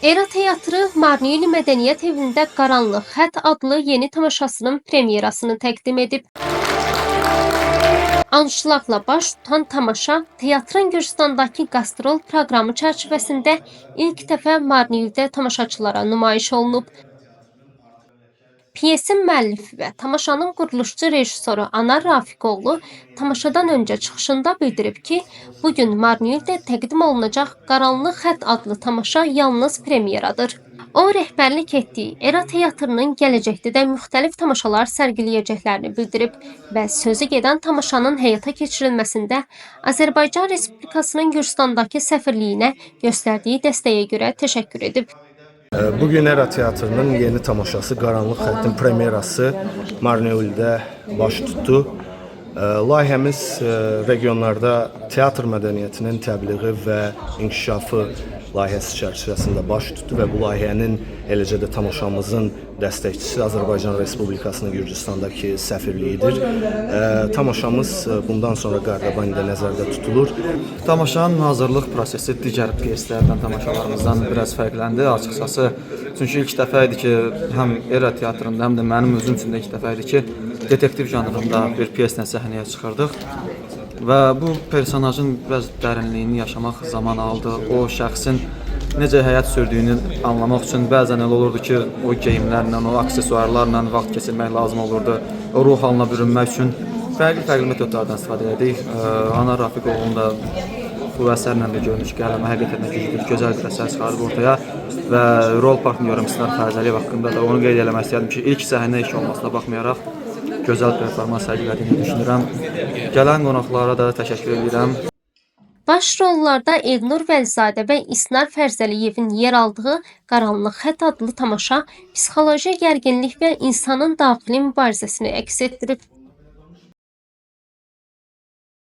Era Teatrı Marniyeli Mədəniyyət Evində Qaranlıq Xətt adlı yeni tamaşasının premyerasını təqdim edib. Anşlaqla baş tutan tamaşa teatrın Gürcüstandakı qastrol proqramı çərçivəsində ilk dəfə Marniyeldə tamaşaçılara nümayiş olunub. Pyesin müəllifi və tamaşanın quruluşçu rejissoru Anar Rafiqoğlu tamaşadan öncə çıxışında bildirib ki, bugün Marniyeldə təqdim olunacaq Qaranlıq Xətt adlı tamaşa yalnız premyeradır. O, rəhbərlik etdiyi Era Teatrının gələcəkdə də müxtəlif tamaşalar sərgiləyəcəklərini bildirib və sözü gedən tamaşanın həyata keçirilməsində Azərbaycan Respublikasının Gürcüstandakı səfirliyinə göstərdiyi dəstəyə görə təşəkkür edib. Bugün Era Teatrının yeni tamaşası Qaranlıq Xəttin premyerası Marniyeldə baş tutdu. Layihəmiz regionlarda teatr mədəniyyətinin təbliği və inkişafı layihəsi çərçivəsində baş tutdu və bu layihənin, eləcə də tamaşamızın dəstəkçisi Azərbaycan Respublikasının Gürcüstandakı səfirliyidir. Tamaşamız bundan sonra Qardabaniyada nəzərdə tutulur. Tamaşanın hazırlıq prosesi digər pyeslərdən, tamaşalarımızdan biraz fərqləndi açıqcası. Çünki ilk dəfə idi ki, həm Era Teatrında, həm də mənim özüm üçün də ilk dəfə idi ki, detektiv janrında bir pyeslə səhnəyə çıxırdıq. Və bu personajın biraz dərinliyini yaşamaq zaman aldı. O şəxsin necə həyat sürdüyünü anlamaq üçün bəzən elə olurdu ki, o geyimlərlə, o aksesuarlarla vaxt keçirmək lazım olurdu. O ruh halına bürünmək üçün fərqli metodlardan istifadə edik. Anar Rafiqoğlu'nun da bu əsərlə də görmüş qələmə həqiqətən güclü, gözəl bir əsər çıxarıb ortaya və rol partnyorum Sinar Fərzəliyev haqqında da onu qeyd eləmək istəyirdim ki, ilk səhnə iş olmasına baxmayaraq gözəl performans sərgilədiyini düşünürəm. Gələn qonaqlara da təşəkkür edirəm. Baş rollarda Elnur Vəlizadə və İsnar Fərzəliyevin yer aldığı Qaranlıq Xətt adlı tamaşa psixoloji gərginlik və insanın daxili mübarizəsini əks etdirib.